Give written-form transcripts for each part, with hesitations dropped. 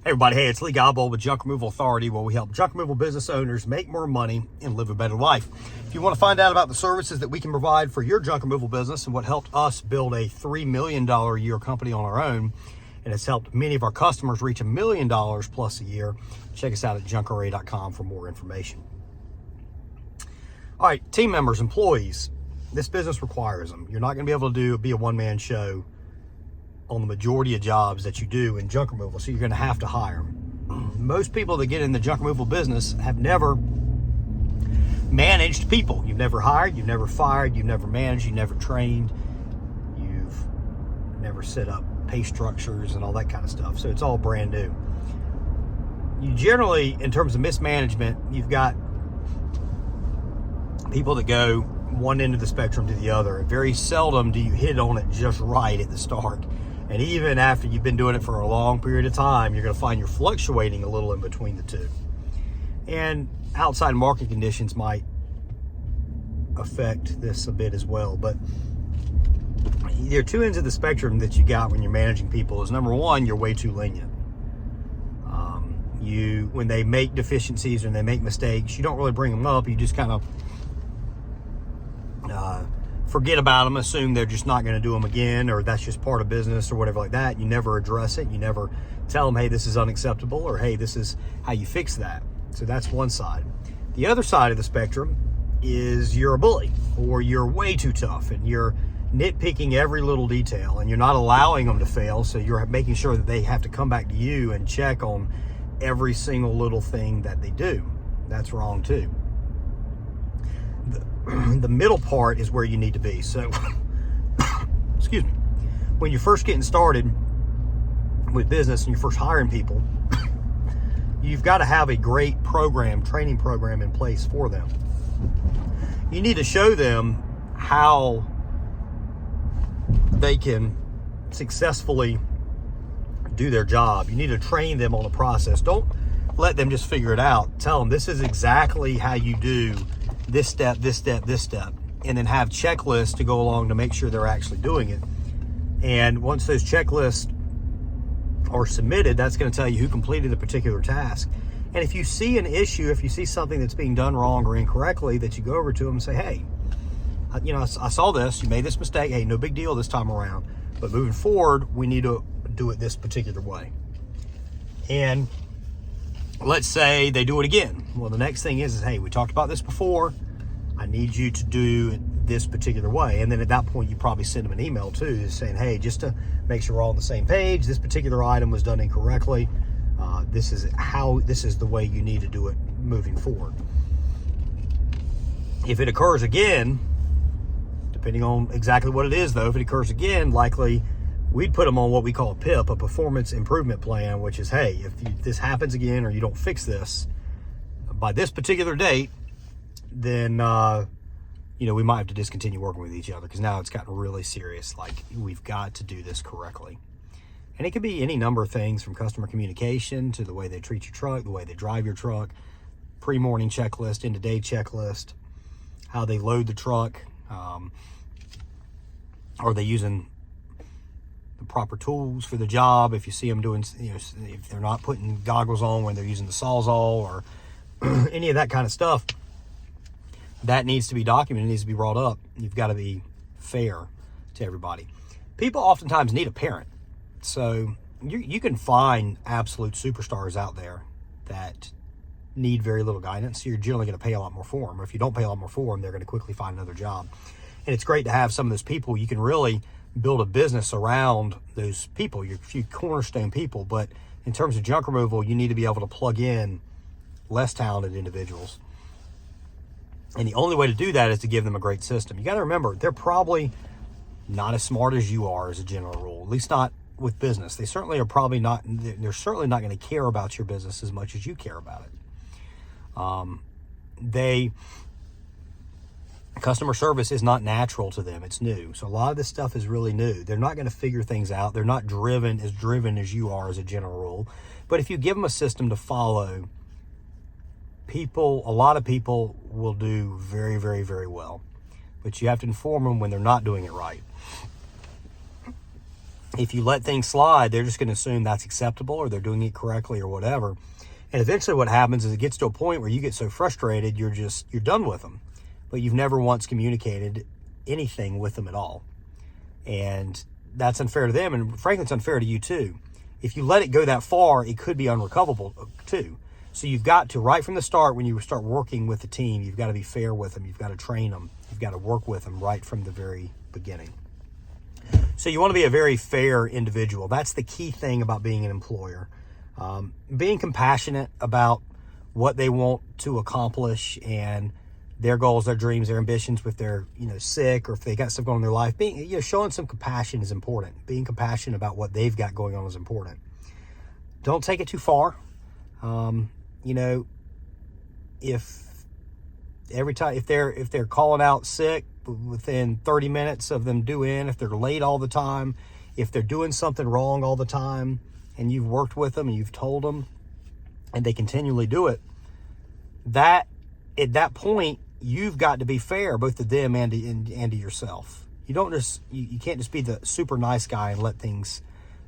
Hey everybody, hey, it's Lee Gobble with Junk Removal Authority, where we help junk removal business owners make more money and live a better life. If you want to find out about the services that we can provide for your junk removal business and what helped us build a $3 million a year company on our own, and it's helped many of our customers reach $1 million plus a year, check us out at junkra.com for more information. All right, team members, employees, this business requires them. You're not going to be able to be a one-man show on the majority of jobs that you do in junk removal, so you're going to have to hire them. Most people that get in the junk removal business have never managed people. You've never hired, you've never fired, you've never managed, you've never trained, you've never set up pay structures and all that kind of stuff. So it's all brand new. You generally, in terms of mismanagement, you've got people that go one end of the spectrum to the other. Very seldom do you hit on it just right at the start. And even after you've been doing it for a long period of time, you're going to find you're fluctuating a little in between the two. And outside market conditions might affect this a bit as well. But there are two ends of the spectrum that you got when you're managing people. Is number one, you're way too lenient. When they make deficiencies and they make mistakes, you don't really bring them up. You just kind of forget about them, assume they're just not going to do them again, or that's just part of business or whatever like that. You never address it. You never tell them, hey, this is unacceptable, or hey, this is how you fix that. So that's one side. The other side of the spectrum is you're a bully, or you're way too tough and you're nitpicking every little detail and you're not allowing them to fail. So you're making sure that they have to come back to you and check on every single little thing that they do. That's wrong too. The middle part is where you need to be. So, excuse me, when you're first getting started with business and you're first hiring people, you've got to have a great training program in place for them. You need to show them how they can successfully do their job. You need to train them on the process. Don't let them just figure it out. Tell them this is exactly how you do this step, this step, this step, and then have checklists to go along to make sure they're actually doing it. And once those checklists are submitted, that's going to tell you who completed a particular task. And if you see an issue, if you see something that's being done wrong or incorrectly, that you go over to them and say, hey, I saw this, you made this mistake. Hey, no big deal this time around, but moving forward, we need to do it this particular way. And let's say they do it again. Well, the next thing is, hey, we talked about this before. I need you to do it this particular way. And then at that point, you probably send them an email too, saying, hey, just to make sure we're all on the same page, this particular item was done incorrectly. This is the way you need to do it moving forward. If it occurs again, depending on exactly what it is though, if it occurs again, likely we'd put them on what we call a PIP, a performance improvement plan, which is, hey, if this happens again or you don't fix this by this particular date, then, we might have to discontinue working with each other, because now it's gotten really serious. Like, we've got to do this correctly. And it could be any number of things, from customer communication to the way they treat your truck, the way they drive your truck, pre-morning checklist, end-of-day checklist, how they load the truck. Are they using the proper tools for the job? If you see them doing, if they're not putting goggles on when they're using the Sawzall or any of that kind of stuff, that needs to be documented, needs to be brought up. You've got to be fair to everybody. People oftentimes need a parent. So you can find absolute superstars out there that need very little guidance. You're generally going to pay a lot more for them. Or if you don't pay a lot more for them, they're going to quickly find another job. And it's great to have some of those people. You can really build a business around those people, your few cornerstone people. But in terms of junk removal, you need to be able to plug in less talented individuals. And the only way to do that is to give them a great system. You got to remember, they're probably not as smart as you are as a general rule, at least not with business. They certainly are probably not, they're certainly not going to care about your business as much as you care about it. Customer service is not natural to them. It's new. So a lot of this stuff is really new. They're not going to figure things out. They're not driven as you are as a general rule. But if you give them a system to follow, a lot of people will do very, very, very well. But you have to inform them when they're not doing it right. If you let things slide, they're just going to assume that's acceptable or they're doing it correctly or whatever. And eventually what happens is it gets to a point where you get so frustrated, you're done with them. But you've never once communicated anything with them at all. And that's unfair to them. And frankly, it's unfair to you too. If you let it go that far, it could be unrecoverable too. So you've got to, right from the start, when you start working with the team, you've got to be fair with them. You've got to train them. You've got to work with them right from the very beginning. So you want to be a very fair individual. That's the key thing about being an employer. Being compassionate about what they want to accomplish and their goals, their dreams, their ambitions, if they're sick or if they got stuff going in their life. Being showing some compassion is important. Being compassionate about what they've got going on is important. Don't take it too far. If they're calling out sick within 30 minutes of them due in, if they're late all the time, if they're doing something wrong all the time, and you've worked with them and you've told them, and they continually do it, that at that point you've got to be fair both to them and to yourself. You can't just be the super nice guy and let things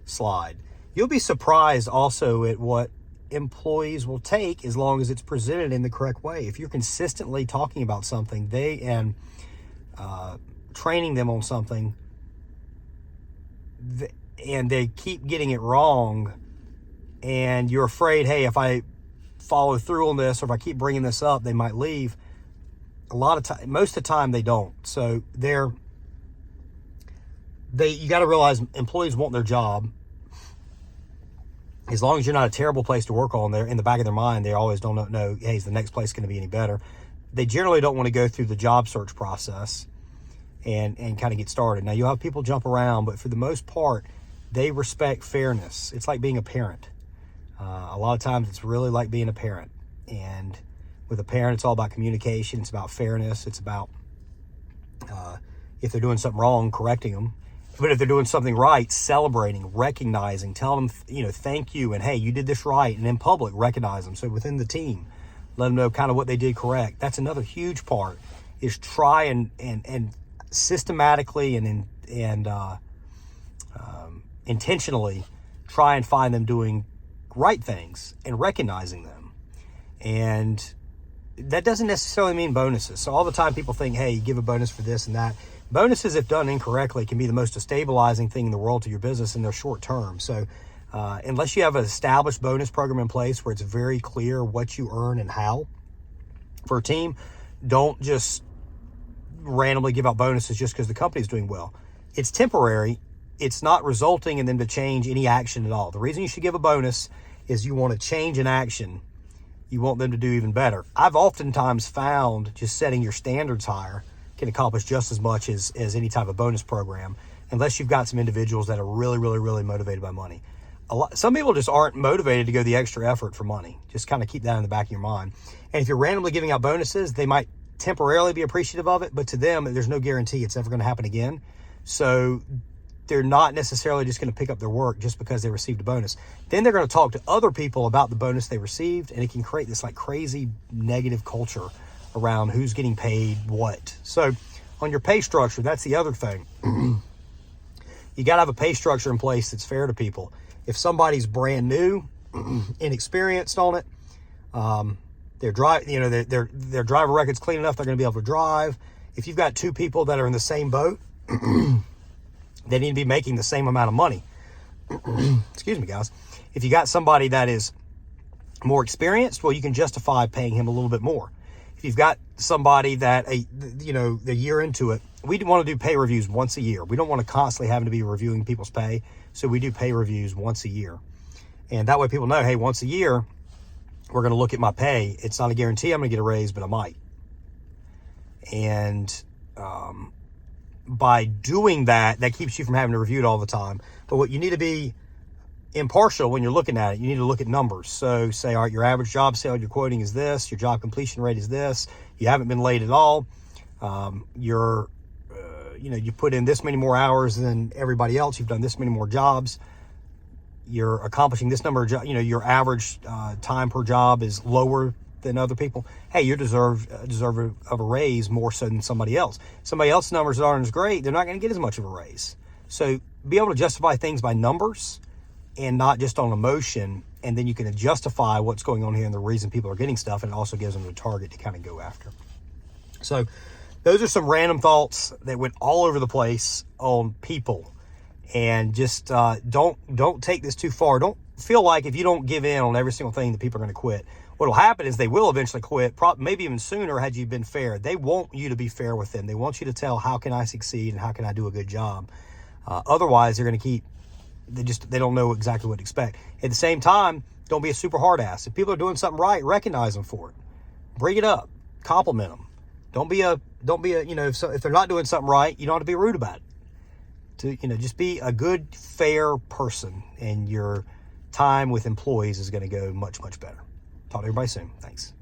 slide. You'll be surprised also at what employees will take as long as it's presented in the correct way. If you're consistently talking about something, training them on something, and they keep getting it wrong, and you're afraid, hey, if I follow through on this or if I keep bringing this up, they might leave. Most of the time they don't. So you got to realize employees want their job. As long as you're not a terrible place to work on, there in the back of their mind, they always don't know, hey, is the next place going to be any better? They generally don't want to go through the job search process and kind of get started. Now, you'll have people jump around, but for the most part, they respect fairness. It's like being a parent. A lot of times it's really like being a parent. And with a parent, it's all about communication. It's about fairness. It's about if they're doing something wrong, correcting them. But if they're doing something right, celebrating, recognizing, telling them, thank you, and hey, you did this right. And in public, recognize them. So within the team, let them know kind of what they did correct. That's another huge part, is try and systematically and intentionally try and find them doing right things and recognizing them. And that doesn't necessarily mean bonuses. So all the time people think, hey, you give a bonus for this and that. Bonuses, if done incorrectly, can be the most destabilizing thing in the world to your business, and they're short term. So unless you have an established bonus program in place where it's very clear what you earn and how for a team, don't just randomly give out bonuses just because the company's doing well. It's temporary. It's not resulting in them to change any action at all. The reason you should give a bonus is you want to change an action. You want them to do even better. I've oftentimes found just setting your standards higher can accomplish just as much as any type of bonus program, unless you've got some individuals that are really, really, really motivated by money. Some people just aren't motivated to go the extra effort for money. Just kind of keep that in the back of your mind. And if you're randomly giving out bonuses, they might temporarily be appreciative of it, but to them, there's no guarantee it's ever going to happen again. So they're not necessarily just going to pick up their work just because they received a bonus. Then they're going to talk to other people about the bonus they received, and it can create this like crazy negative culture around who's getting paid what. So on your pay structure, that's the other thing. You got to have a pay structure in place that's fair to people. If somebody's brand new, inexperienced on it, their driver record's clean enough, they're going to be able to drive. If you've got two people that are in the same boat, they need to be making the same amount of money. Excuse me, guys. If you got somebody that is more experienced, well, you can justify paying him a little bit more. If you've got somebody that, the year into it, we want to do pay reviews once a year. We don't want to constantly having to be reviewing people's pay. So we do pay reviews once a year. And that way people know, hey, once a year, we're going to look at my pay. It's not a guarantee I'm going to get a raise, but I might. And by doing that, that keeps you from having to review it all the time. But what you need to be impartial when you're looking at it, you need to look at numbers. So say, all right, your average job sale you're quoting is this, your job completion rate is this, you haven't been late at all, you put in this many more hours than everybody else, you've done this many more jobs, you're accomplishing this number of jobs, your average time per job is lower than other people. Hey, you deserve of a raise more so than somebody else. Somebody else's numbers aren't as great, they're not going to get as much of a raise. So be able to justify things by numbers and not just on emotion. And then you can justify what's going on here and the reason people are getting stuff. And it also gives them a target to kind of go after. So those are some random thoughts that went all over the place on people. And just don't take this too far. Don't feel like if you don't give in on every single thing that people are going to quit. What will happen is they will eventually quit, maybe even sooner had you been fair. They want you to be fair with them. They want you to tell, how can I succeed and how can I do a good job? Otherwise, they're going to keep, they don't know exactly what to expect. At the same time, don't be a super hard ass. If people are doing something right, recognize them for it. Bring it up. Compliment them. Don't be a if they're not doing something right, you don't have to be rude about it. Just be a good, fair person, and your time with employees is going to go much, much better. Talk to everybody soon. Thanks.